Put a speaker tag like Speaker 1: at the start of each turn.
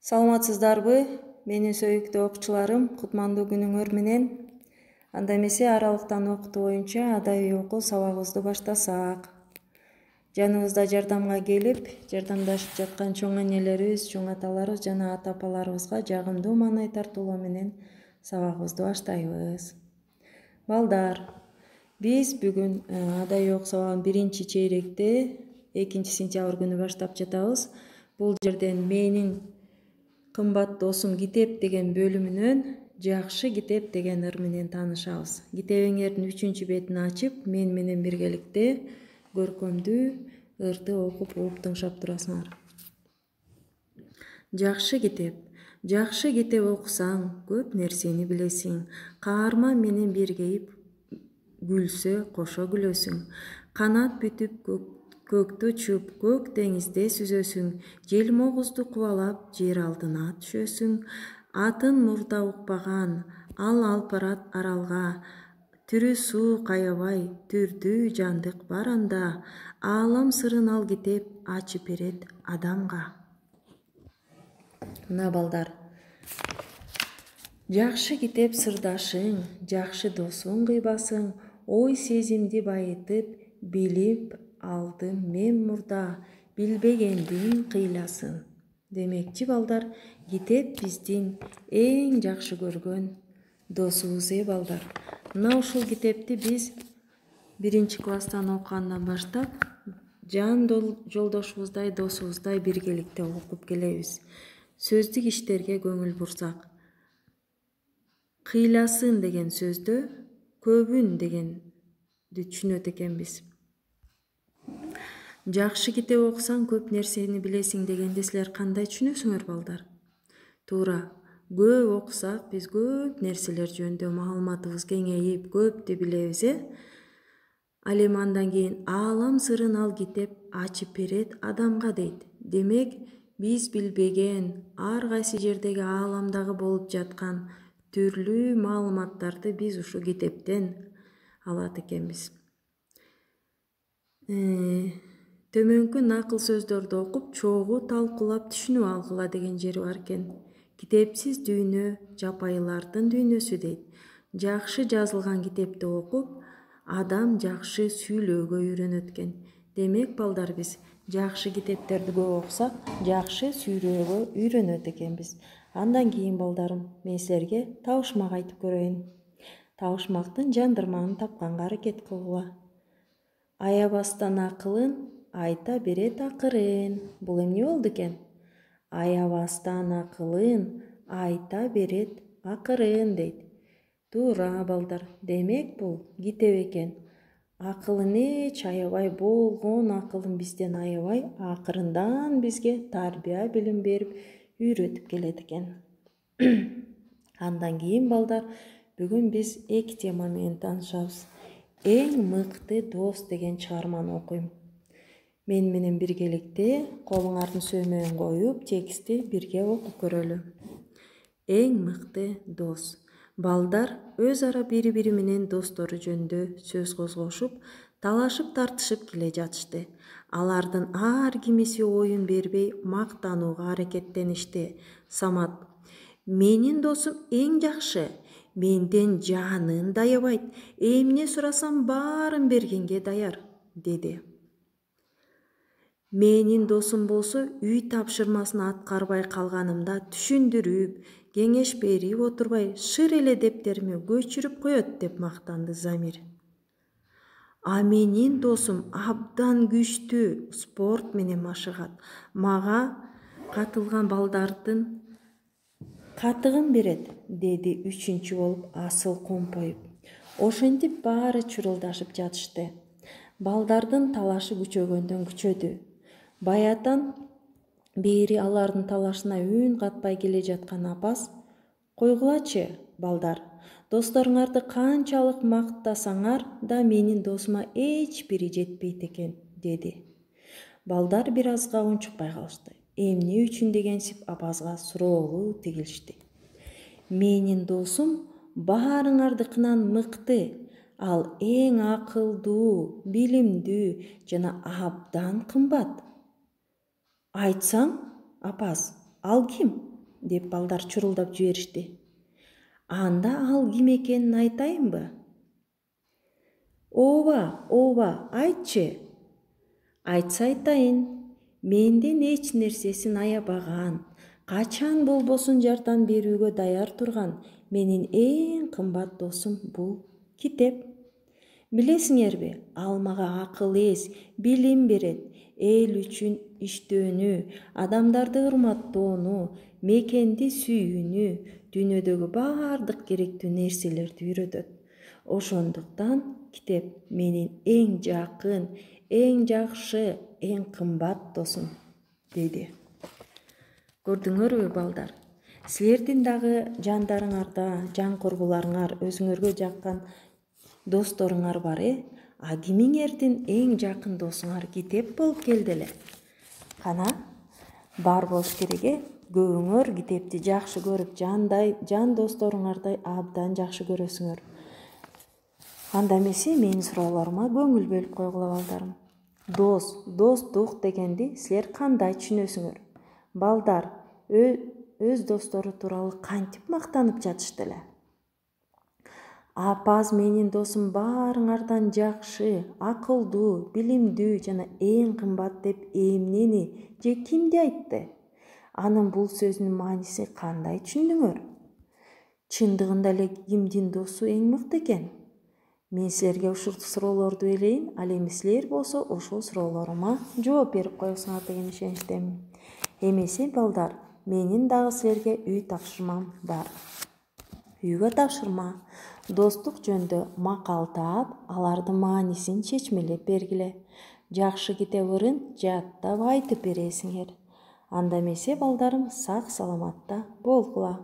Speaker 1: Саламатсыздарбы? Менин сөйүктүү окуучуларым, кутмандуу күнүңөр менен. Анда эмесе аралыктан окутуу боюнча адабий окуу сабагыбызды баштасак. Жаныбызда жардамга келип, жардамдашып жаткан чоң энелерибиз, чоң аталарыбыз жана ата апаларыбызга жагымдуу маанай тартуулоо менен сабагыбызды баштайбыз. Балдар, биз бүгүн адабий окуу сабагын биринчи чейректе 2 сентябрь күнү баштап жатабыз. Бул жерден менин кымбат досум китеп деген бөлүмүнөн жакшы китеп деген ыр менен таанышабыз. Китебиңердин 3-бетин ачып, мен менен биргеликте көркөмдүү ырды окуп угуп тыңшап турасыңар. Жакшы китеп. Жакшы китеп окусаң, көп нерсени билесиң. Каарман менен биргейип күлсө, кошо күлөсүң. Канат бүтүп көктө учуп, көк деңизде сүзөсүң. Желмогузду кубалап, жер алдына түшөсүң. Атын мурда укпаган, ал алып барат аралга. Түрү суу каябай, түрдүү жандык бар анда. Аалам сырын ал китеп ачып берет адамга. Мына балдар, жакшы китеп сырдашың, жакшы досуң кыйбасың. Ой сезимди байытып, билип алдым мен мурда, билбегендин кыйласын. Демекчи балдар, китеп биздин эң жакшы көргөн досубуз балдар. Мына ушул китепти биз 1-класстан окугандан баштап жан жолдошубуздай, досубуздай биргеликте окуп келебиз. Сөздүк иштерге көңүл бурсак, кыйласын деген сөздө көбүн дегенди түшүнөт экенбиз. Жакшы китеп окусаң, көп нерсени билесиң дегенди силер кандай түшүнөсүңөр балдар? Туура, көп окусак, биз көп нерселер жөнүндө маалыматыбыз кеңейип, көптү билебиз, Ал эми андан кийин аалам сырын ал китеп ачып берет адамга дейт. Демек, биз билбеген ар кайсы жердеги ааламдагы болуп жаткан түрлүү маалыматтарды биз ушу китептен алат экенбиз. Төмөнкү накыл сөздөрдү окуп, чогуу талкуулап түшүнүп алгыла деген жери бар экен. Китепсиз дүйнө жапайылардын дүйнөсү дейт. Жакшы жазылган китепти окуп, адам жакшы сүйлөөгө үйрөнөт экен. Демек, балдар, биз жакшы китептерди көп окусак, жакшы сүйлөөгө үйрөнөт экенбиз. Андан кийин, балдарым, мен силерге табышмак айтып көрөйүн. Табышмактын жандырмагын тапканга аракет кылгыла. Аябастан акылын айта берет акырын. Бул эмне болду экен? Аябастан акылын айта берет акырын дейт. Туура, балдар. Демек, бул китеп экен. Акылын эч аябай, болгон акылын бизден аябай, акырындан бизге тарбия билим берип үйрөтүп келет экен. Андан кийин, балдар, бүгүн биз 2 тема менен таанышабыз. Эң мыкты дос деген чыгарманы окуйм. Мен менен биргеликте колуңардын сөөмөгүн коюп, текстти бирге окуп көрөлү. Эң мыкты дос. Балдар өз ара бири-бири менен достору жөнүндө сөз козгошуп, талашып тартышып келе жатышты. Алардын ар кимиси оюн бербей мактанууга аракеттеништи. Самат: менин досум эң жакшы, менден жанын да аябайт, эмне сурасам баарын бергенге даяр, деди. Менин досум болсо үй тапшырмасын аткарбай калганымда түшүндүрүп, кеңеш берип отурбай, шыр эле дептериме көчүрүп коет, деп мактанды Замир. А менин досум абдан күчтүү, спорт менен машыгат. Мага катылган балдардын катыгын берет, деди 3-чү болуп Асыл компоюп. Ошентип баары чурулдашып жатышты. Балдардын талашы күчөгөндөн күчөдү. Баятан бери алардын талашына үн катпай келе жаткан Апас: койгулачы, балдар, досторуңарды канчалык мактасаңар да менин досума эч бири жетпейт экен, деди. Балдар бир азга унчукпай калышты. Эмне үчүн дегенсип Апаска суроолуу тигилишти. Менин досум баарыңардыкынан мыкты. Ал эң акылдуу, билимдүү жана абдан кымбат. Айтсаң, Апас, ал ким? деп балдар чурулдап жиберишти. Анда ал ким экенин айтайынбы? Ооба, айтчы. Айтса айтайын. Менден эч нерсесин аябаган, качан болбосун жардам берүүгө даяр турган менин эң кымбат досум бул китеп. Билесиңерби, ал мага акыл эс, билим берет, эл үчүн иштөөнү, адамдарды урматтоону, мекенди сүйүүнү, дүйнөдөгү баардык керектүү нерселерди үйрөтөт. Ошондуктан китеп менин эң жакын, эң жакшы, эң кымбат досум, деди. Көрдүңөрбү балдар? Силердин дагы жандарыңарда, жан коргуларыңар, өзүңөргө жаккан досторуңар бар, А кимиңердин эң жакын досуңар китеп болуп келди эле? Кана, бар болуш керек, Көбүңөр китепти жакшы көрүп, жан досторуңардай абдан жакшы көрөсүңөр. Анда эмесе менин суроолорума көңүл бөлүп койгула балдарым. Достук дегенди силер кандай түшүнөсүңөр? Балдар өз достору тууралуу кантип мактанып жатышты эле? Апаз менин досум баарыңардан жакшы, акылдуу, билимдүү жана эң кымбат деп эмнени же кимди айтты? Анын бул сөзүнүн мааниси кандай түшүндүңөр? Чындыгында эле кимдин досу эң мыкты экен? Мен силерге ушул суроолорду берейин, ал эми силер болсо ошол суроолорума жооп берип коесуңар деген ишеничтемин. Эмесе балдар, менин дагы силерге үй тапшырмам бар. Үйгө тапшырма. Достук жөнүндө макал таап, алардын маанисин чечмелеп бергиле. Жакшы китеп ырын жаттап айтып бересиңер. Анда эмесе балдарым, сак саламатта болгула.